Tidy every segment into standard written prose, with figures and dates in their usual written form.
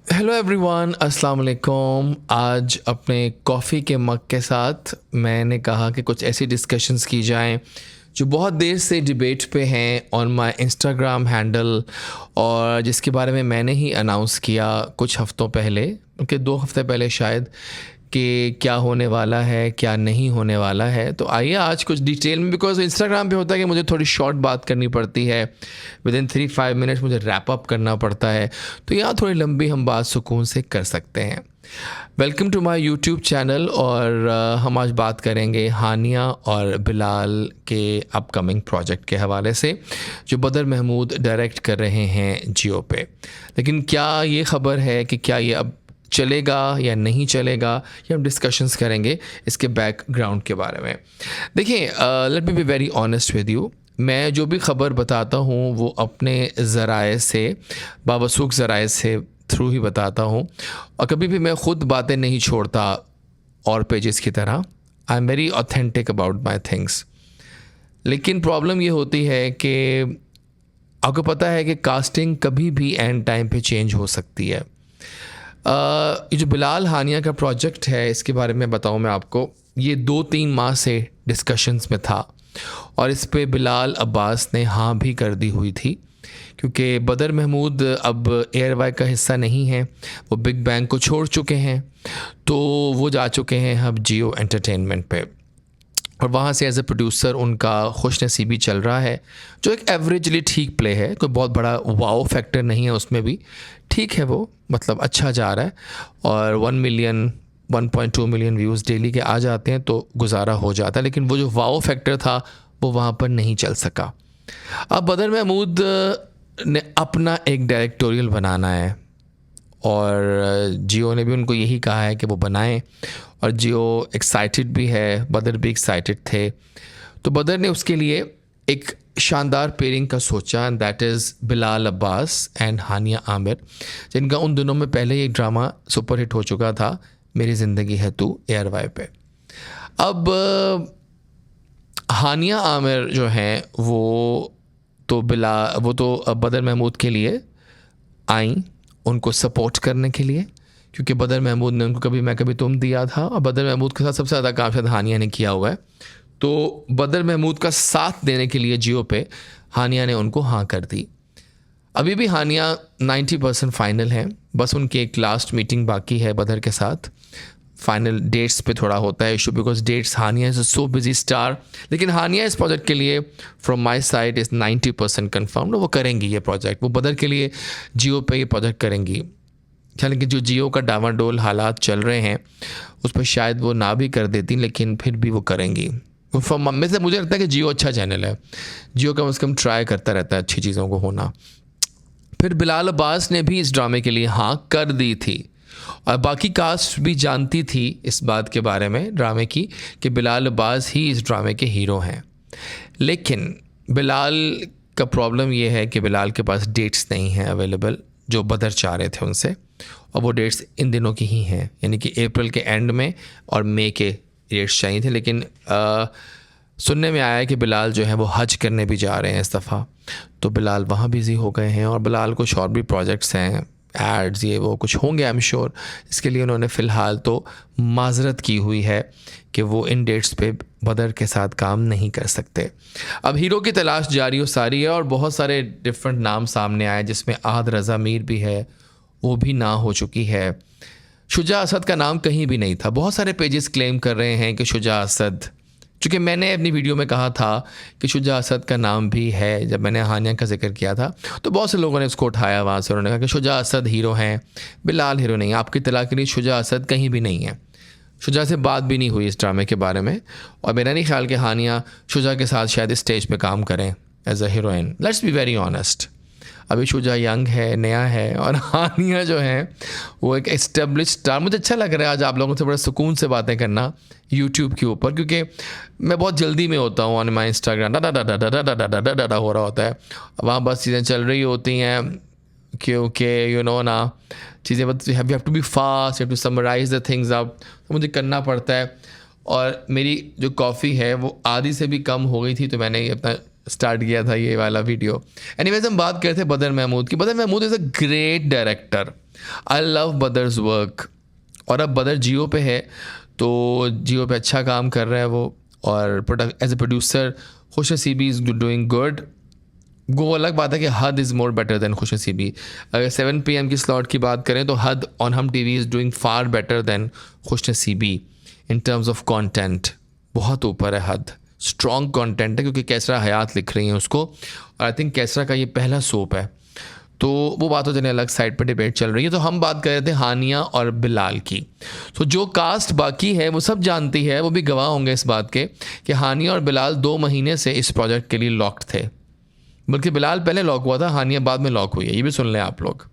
Hello everyone, अस्सलाम वालेकुम। आज अपने कॉफ़ी के मग के साथ मैंने कहा कि कुछ ऐसी डिस्कशंस की जाएं जो बहुत देर से डिबेट पे हैं ऑन माय इंस्टाग्राम हैंडल, और जिसके बारे में मैंने ही अनाउंस किया कुछ हफ्तों पहले, कि 2 हफ्ते पहले शायद, कि क्या होने वाला है क्या नहीं होने वाला है। तो आइए आज कुछ डिटेल में, बिकॉज इंस्टाग्राम पे होता है कि मुझे थोड़ी शॉर्ट बात करनी पड़ती है, विद इन 3-5 मिनट्स मुझे रैप अप करना पड़ता है, तो यहाँ थोड़ी लंबी हम बात सुकून से कर सकते हैं। Welcome to my YouTube channel. और हम आज बात करेंगे हानिया और बिलाल के अपकमिंग प्रोजेक्ट के हवाले से, जो बदर महमूद डायरेक्ट कर रहे हैं जियो पे। लेकिन क्या ये ख़बर है कि क्या ये अब चलेगा या नहीं चलेगा, ये हम डिस्कशंस करेंगे इसके बैकग्राउंड के बारे में। देखिए, let me B very honest with you. मैं जो भी ख़बर बताता हूँ वो अपने ज़राए से, बावसूख ज़राए से थ्रू ही बताता हूँ, और कभी भी मैं ख़ुद बातें नहीं छोड़ता और पेजेस की तरह। I am very authentic about my things. लेकिन प्रॉब्लम ये होती है कि आपको पता है कि कास्टिंग कभी भी एंड टाइम पे चेंज हो सकती है। ये जो बिलाल हानिया का प्रोजेक्ट है, इसके बारे में बताऊं मैं आपको, ये 2-3 माह से डिस्कशंस में था, और इस पे बिलाल अब्बास ने हाँ भी कर दी हुई थी, क्योंकि बदर महमूद अब एयरवाई का हिस्सा नहीं है, वो बिग बैंग को छोड़ चुके हैं, तो वो जा चुके हैं अब जियो एंटरटेनमेंट पे, और वहाँ से एज ए प्रोड्यूसर उनका खुश नसीबी चल रहा है, जो एक एवरेजली ठीक प्ले है। कोई बहुत बड़ा वाओ फैक्टर नहीं है उसमें भी, ठीक है वो, मतलब अच्छा जा रहा है, और 1 मिलियन 1.2 मिलियन व्यूज़ डेली के आ जाते हैं तो गुजारा हो जाता है। लेकिन वो जो वाओ फैक्टर था वो वहाँ पर नहीं चल सका। अब बदर महमूद ने अपना एक डायरेक्टोरियल बनाना है, और जियो ने भी उनको यही कहा है कि वो बनाएं, और जियो एक्साइटेड भी है, बदर भी एक्साइटेड थे। तो बदर ने उसके लिए एक शानदार पेयरिंग का सोचा, and that is Bilal Abbas and Hania Aamir, जिनका उन दिनों में पहले ही एक ड्रामा सुपर हिट हो चुका था, मेरी ज़िंदगी है तू, एयरवाई पे। अब हानिया आमिर जो हैं वो तो बदर महमूद के लिए आई, उनको सपोर्ट करने के लिए, क्योंकि बदर महमूद ने उनको कभी मैं कभी तुम दिया था, और बदर महमूद के साथ सबसे ज़्यादा काम शायद हानिया ने किया हुआ है। तो बदर महमूद का साथ देने के लिए जियो पे हानिया ने उनको हाँ कर दी। अभी भी हानिया 90% फाइनल है, बस उनकी एक लास्ट मीटिंग बाकी है बदर के साथ। फाइनल डेट्स पे थोड़ा होता है issue, because dates, Hania is a so busy star. लेकिन हानिया इस प्रोजेक्ट के लिए from my side is 90% confirmed, वो करेंगी ये प्रोजेक्ट, वो बदर के लिए जियो पे ये प्रोजेक्ट करेंगी। हालांकि जो जियो का डावाडोल हालात चल रहे हैं उस पर शायद वो ना भी कर देती, लेकिन फिर भी वो करेंगी। में से मुझे लगता है कि जियो अच्छा चैनल है, जियो कम से कम ट्राई करता रहता है अच्छी चीज़ों को होना। फिर बिलाल अब्बास ने भी इस ड्रामे के लिए हाँ कर दी थी, और बाकी कास्ट भी जानती थी इस बात के बारे में ड्रामे की, कि बिलाल अब्बास ही इस ड्रामे के हीरो हैं। लेकिन बिलाल का प्रॉब्लम ये है कि बिलाल के पास डेट्स नहीं हैं अवेलेबल, जो बदर चाह रहे थे उनसे, और वो डेट्स इन दिनों की ही हैं, यानी कि अप्रैल के एंड में और मई के डेट्स चाहिए थे। लेकिन सुनने में आया है कि बिलाल जो है वो हज करने भी जा रहे हैं इस दफ़ा, तो बिलाल वहाँ बिज़ी हो गए हैं, और बिलाल कुछ और भी प्रोजेक्ट्स हैं, एड्स ये वो कुछ होंगे आई एम श्योर। इसके लिए उन्होंने फ़िलहाल तो माजरत की हुई है कि वो इन डेट्स पे बदर के साथ काम नहीं कर सकते। अब हीरो की तलाश जारी व सारी है, और बहुत सारे डिफरेंट नाम सामने आए, जिसमें आहद रज़ा मीर भी है, वो भी ना हो चुकी है। शुजा असद का नाम कहीं भी नहीं था। बहुत सारे पेजेस क्लेम कर रहे हैं कि शुजा असद, चूँकि मैंने अपनी वीडियो में कहा था कि शुजा असद का नाम भी है, जब मैंने हानिया का जिक्र किया था, तो बहुत से लोगों ने उसको उठाया वहाँ से, उन्होंने कहा कि शुजा असद हीरो हैं, बिलाल हीरो नहीं। आपकी इत्तला के लिए शुजा असद कहीं भी नहीं है, शुजा से बात भी नहीं हुई इस ड्रामे के बारे में, और मेरा नहीं ख्याल कि हानिया शुजा के साथ शायद स्टेज पे काम करें as a heroine. Let's be very honest, अभी शुजा यंग है, नया है, और हानिया जो है वो एक एस्टेब्लिश स्टार। मुझे अच्छा लग रहा है आज आप लोगों से बड़ा सुकून से बातें करना यूट्यूब के ऊपर, क्योंकि मैं बहुत जल्दी में होता हूँ ऑन माई इंस्टाग्राम, डा हो रहा होता है वहाँ, बस चीज़ें चल रही होती हैं, क्योंकि यू नो ना चीज़ें, बस you have to be fast, you have to summarize the things up, तो मुझे करना पड़ता है। और मेरी जो कॉफ़ी है वो आधी से भी कम हो गई थी, तो मैंने ये अपना स्टार्ट किया था ये वाला वीडियो। एनीवेज हम बात करते थे बदर महमूद की। Badar Mahmood is a great director, I love Badar's work. और अब बदर जियो पे है, तो जियो पे अच्छा काम कर रहा है वो, और एज ए प्रोड्यूसर खुश नसीबी इज़ डूइंग गुड। वो अलग बात है कि हद इज़ मोर बेटर देन खुश नसीबी। अगर 7 PM की स्लॉट की बात करें तो हद ऑन हम TV is doing far better than खुश नसीबी इन टर्म्स ऑफ कंटेंट। बहुत ऊपर है हद, स्ट्रॉन्ग कंटेंट है, क्योंकि कैसरा हयात लिख रही हैं उसको, और आई थिंक कैसरा का ये पहला सोप है। तो वो बात तो जने अलग साइड पर डिबेट चल रही है। तो हम बात कर रहे थे हानिया और बिलाल की। तो जो कास्ट बाकी है वो सब जानती है, वो भी गवाह होंगे इस बात के कि हानिया और बिलाल 2 महीने से इस प्रोजेक्ट के लिए लॉक्ड थे। बल्कि बिलाल पहले लॉक हुआ था, हानिया बाद में लॉक हुई है, ये भी सुन लें आप लोग।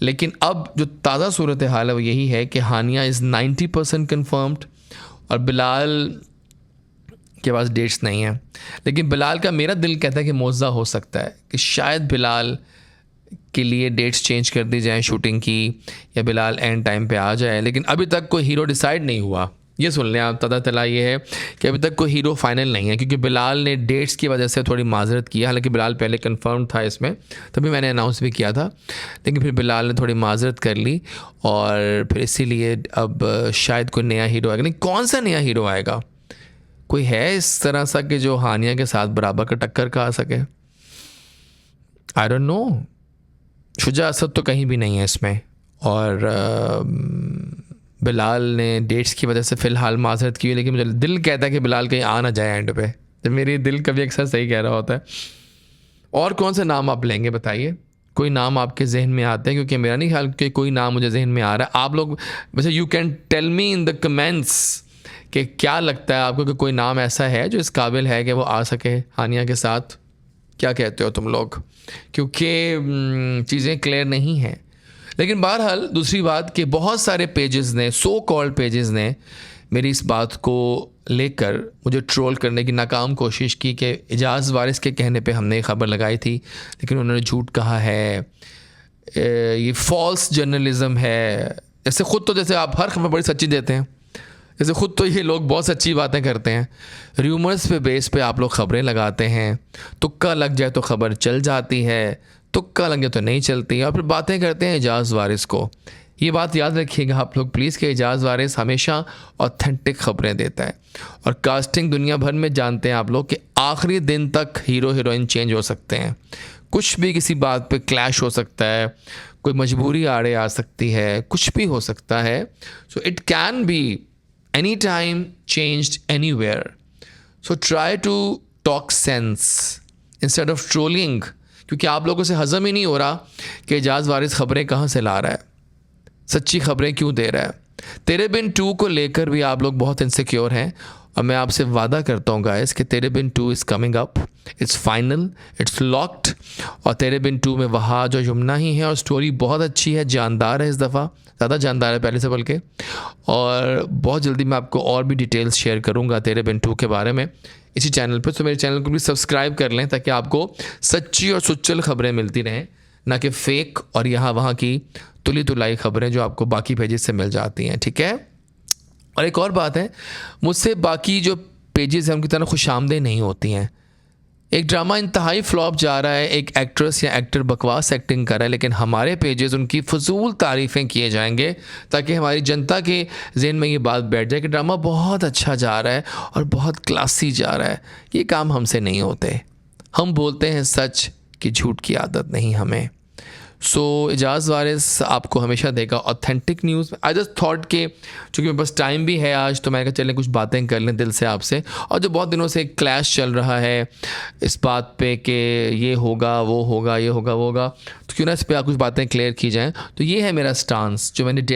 लेकिन अब जो ताज़ा सूरत हाल है वो यही है कि हानिया इज़ 90% कन्फर्म्ड और बिलाल के पास डेट्स नहीं है। लेकिन बिलाल का मेरा दिल कहता है कि मौज़ा हो सकता है कि शायद बिलाल के लिए डेट्स चेंज कर दी जाएं शूटिंग की, या बिलाल एंड टाइम पे आ जाए। लेकिन अभी तक कोई हीरो डिसाइड नहीं हुआ, ये सुन लें आप। पता चला ये है कि अभी तक कोई हीरो फाइनल नहीं है, क्योंकि बिलाल ने डेट्स की वजह से थोड़ी माजरत किया। हालांकि बिलाल पहले कंफर्म था इसमें, तभी मैंने अनाउंस भी किया था, लेकिन फिर बिलाल ने थोड़ी माजरत कर ली, और फिर इसीलिए अब शायद कोई नया हीरो आएगा। नहीं, कौन सा नया हीरो आएगा? कोई है इस तरह सा कि जो हानिया के साथ बराबर का टक्कर का आ सके? I don't know. Shuja Asad तो कहीं भी नहीं है इसमें, और बिलाल ने डेट्स की वजह से फ़िलहाल माजरत की है। लेकिन मुझे दिल कहता है कि बिलाल कहीं आ ना जाए एंड पे, जब मेरी दिल कभी अक्सर सही कह रहा होता है। और कौन से नाम आप लेंगे बताइए? कोई नाम आपके जहन में आते हैं? क्योंकि मेरा नहीं ख्याल कि कोई नाम मुझे जहन में आ रहा है। आप लोग वैसे you can tell me in the comments कि क्या लगता है आपको कि कोई नाम ऐसा है जो इस काबिल है कि वो आ सके हानिया के साथ। क्या कहते हो तुम लोग? क्योंकि चीज़ें क्लियर नहीं हैं। लेकिन बहरहाल दूसरी बात कि बहुत सारे पेजेस ने, सो कॉल्ड पेजेस ने, मेरी इस बात को लेकर मुझे ट्रोल करने की नाकाम कोशिश की कि एजाज़ वारिस के कहने पे हमने ये खबर लगाई थी, लेकिन उन्होंने झूठ कहा है, ये फॉल्स जर्नलिज़म है। जैसे ख़ुद तो जैसे आप हर खबर बड़ी सच्ची देते हैं, जैसे ख़ुद तो ये लोग बहुत सच्ची बातें करते हैं। र्यूमर्स पे बेस पे आप लोग ख़बरें लगाते हैं, तुक्का लग जाए तो ख़बर चल जाती है, तुक्का लग जाए तो नहीं चलती, और फिर बातें करते हैं एजाज़ वारिस को। ये बात याद रखिएगा आप लोग प्लीज़ कि एजाज़ वारिस हमेशा ऑथेंटिक ख़बरें देता है। और कास्टिंग दुनिया भर में जानते हैं आप लोग कि आखिरी दिन तक हीरो हीरोइन चेंज हो सकते हैं, कुछ भी किसी बात पे क्लैश हो सकता है, कोई मजबूरी आड़े आ सकती है, कुछ भी हो सकता है। So it can be any time changed anywhere. So try to talk sense instead of trolling, क्योंकि आप लोगों से हज़म ही नहीं हो रहा कि एजाज़ वारिस ख़बरें कहाँ से ला रहा है, सच्ची खबरें क्यों दे रहा है। तेरे बिन 2 को लेकर भी आप लोग बहुत इनसिक्योर हैं, और मैं आपसे वादा करता हूँ गाइस कि तेरे बिन 2 is coming up, it's final, it's locked. और तेरे बिन 2 में वहाँ जो यमुना ही है, और स्टोरी बहुत अच्छी है, जानदार है, इस दफ़ा ज़्यादा जानदार है पहले से बल्कि। और बहुत जल्दी मैं आपको और भी डिटेल्स शेयर करूँगा तेरे बिन 2 के बारे में इसी चैनल पर। तो मेरे चैनल को भी सब्सक्राइब कर लें ताकि आपको सच्ची और सुच्चल खबरें मिलती रहें, ना कि फ़ेक और यहाँ वहाँ की तुली तुलाई खबरें जो आपको बाकी पेजेस से मिल जाती हैं, ठीक है। और एक और बात है, मुझसे बाकी जो पेजेस हैं उनकी तरह खुशामदेह नहीं होती हैं। एक ड्रामा इंतहाई फ्लॉप जा रहा है, एक एक्ट्रेस या एक्टर बकवास एक्टिंग कर रहा है, लेकिन हमारे पेजेस उनकी फजूल तारीफ़ें किए जाएंगे ताकि हमारी जनता के जहन में ये बात बैठ जाए कि ड्रामा बहुत अच्छा जा रहा है और बहुत क्लासी जा रहा है। ये काम हमसे नहीं होते, हम बोलते हैं सच कि झूठ की आदत नहीं हमें। सो एजाज़ वारिस आपको हमेशा देगा authentic news. I just thought कि चूँकि मेरे पास टाइम भी है आज, तो मैंने कहा चलें कुछ बातें कर लें दिल से आपसे। और जो बहुत दिनों से एक क्लैश चल रहा है इस बात पे कि ये होगा वो होगा, ये होगा वो होगा, तो क्यों ना इस पर कुछ बातें क्लियर की जाएँ। तो ये है मेरा स्टांस जो मैंने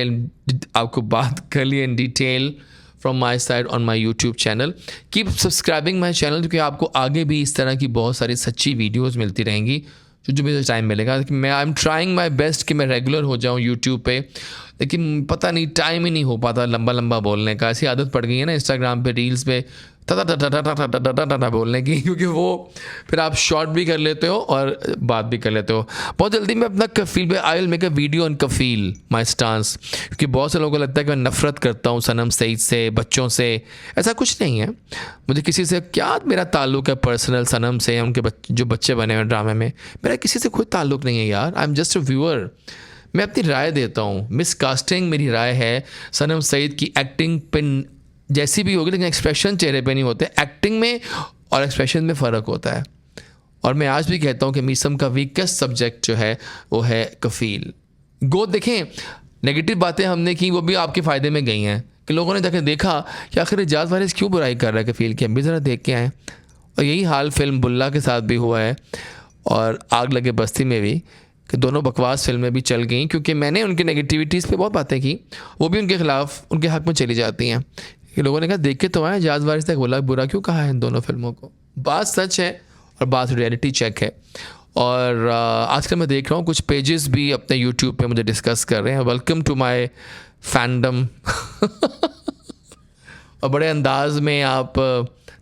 आपको बात कर ली in detail from my side on my YouTube channel. Keep subscribing my channel, क्योंकि आपको आगे भी इस तरह की बहुत सारी सच्ची वीडियोज़ मिलती रहेंगी जो मुझे टाइम मिलेगा। मैं I am trying my best कि मैं रेगुलर हो जाऊँ यूट्यूब पे, लेकिन पता नहीं टाइम ही नहीं हो पाता लंबा लंबा बोलने का। ऐसी आदत पड़ गई है ना इंस्टाग्राम पे रील्स पे टा बोलने की, क्योंकि वो फिर आप शॉर्ट भी कर लेते हो और बात भी कर लेते हो। बहुत जल्दी मैं अपना कफ़ील पे I will make a video on Kafeel my stance, क्योंकि बहुत से लोगों को लगता है कि मैं नफ़रत करता हूँ सनम सईद से, बच्चों से। ऐसा कुछ नहीं है, मुझे किसी से क्या मेरा ताल्लुक़ है पर्सनल जो बच्चे बने हुए ड्रामे में, मेरा किसी से कोई ताल्लुक़ नहीं है यार। I am just a viewer. मैं अपनी राय देता हूँ। मिसकास्टिंग मेरी राय है। सनम सईद की एक्टिंग पिन जैसी भी होगी, लेकिन एक्सप्रेशन चेहरे पे नहीं होते। एक्टिंग में और एक्सप्रेशन में फ़र्क होता है। और मैं आज भी कहता हूँ कि मीसम का वीकेस्ट सब्जेक्ट जो है वो है कफ़ील। गो देखें, नेगेटिव बातें हमने की वो भी आपके फ़ायदे में गई हैं कि लोगों ने जाकर देखा कि आखिर एजाज वारिस क्यों बुराई कर रहा है कफ़ील की, हम भी ज़रा देख के आएँ। और यही हाल फिल्म बुल्ला के साथ भी हुआ है और आग लगे बस्ती में भी, कि दोनों बकवास फिल्में भी चल गई क्योंकि मैंने उनकी नेगेटिविटीज़ पे बहुत बातें की, वो भी उनके ख़िलाफ़ उनके हक़ में चली जाती हैं कि लोगों ने कहा देख के तो आए एजाज वारिस तक बोला बुरा क्यों कहा है इन दोनों फिल्मों को। बात सच है और बात रियलिटी चेक है। और आजकल मैं देख रहा हूँ कुछ पेजेस भी अपने यूट्यूब पे मुझे डिस्कस कर रहे हैं, वेलकम टू माय फैंडम। और बड़े अंदाज में आप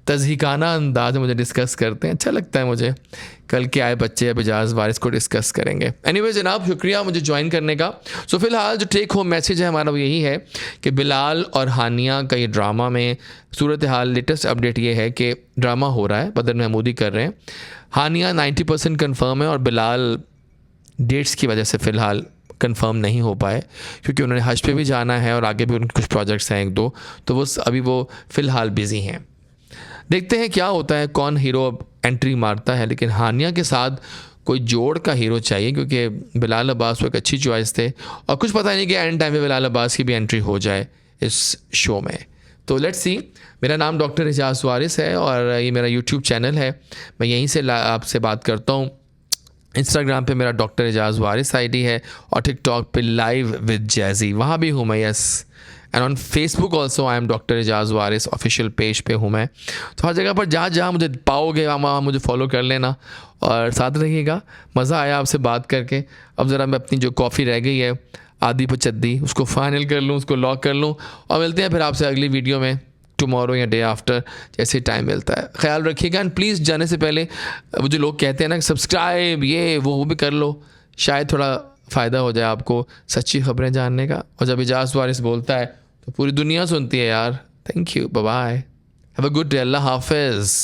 तज़हीकाना अंदाज में मुझे डिस्कस करते हैं, अच्छा लगता है मुझे। कल के आए बच्चे अब एजाज वारिस को डिस्कस करेंगे। एनीवे जनाब, शुक्रिया मुझे ज्वाइन करने का। सो फिलहाल जो टेक होम मैसेज है हमारा वो यही है कि बिलाल और हानिया का ये ड्रामा में सूरत हाल, लेटेस्ट अपडेट ये है कि ड्रामा हो रहा है, बदर महमूदी कर रहे हैं। हानिया 90% कन्फर्म है और बिलाल डेट्स की वजह से फ़िलहाल कंफर्म नहीं हो पाए क्योंकि उन्होंने हज पे भी जाना है और आगे भी उनके कुछ प्रोजेक्ट्स हैं 1-2, तो वो अभी वो फ़िलहाल बिज़ी हैं। देखते हैं क्या होता है, कौन हीरो अब एंट्री मारता है। लेकिन हानिया के साथ कोई जोड़ का हीरो चाहिए क्योंकि बिलाल अब्बास वो एक अच्छी चॉइस थे और कुछ पता नहीं कि एंड टाइम पे बिलाल अब्बास की भी एंट्री हो जाए इस शो में। तो लेट्स सी। मेरा नाम डॉक्टर एजाज वारिस है और ये मेरा यूट्यूब चैनल है, मैं यहीं से आपसे बात करता हूँ। इंस्टाग्राम पे मेरा डॉक्टर एजाज वारिस आईडी है और टिकटॉक पे लाइव विद जैज़ी वहाँ भी हूँ मैं, yes. And on Facebook also I am doctor Ejaz Waris official page पे हूँ मैं। तो हर जगह पर जहाँ जहाँ मुझे पाओगे वहाँ मुझे फॉलो कर लेना और साथ रहिएगा। मज़ा आया आपसे बात करके। अब ज़रा मैं अपनी जो कॉफ़ी रह गई है आधी पचद्दी उसको फाइनल कर लूँ, उसको लॉक कर लूँ और मिलते हैं फिर आपसे अगली वीडियो में टुमारो या डे आफ्टर, जैसे टाइम मिलता है। ख्याल रखिएगा एंड प्लीज़ जाने से पहले वो जो लोग कहते हैं ना सब्सक्राइब ये वो भी कर लो, शायद थोड़ा फ़ायदा हो जाए आपको सच्ची खबरें जानने का। और जब एजाज वारिस बोलता है तो पूरी दुनिया सुनती है यार। Thank you, bye bye, have a good day, अल्लाह हाफिज़।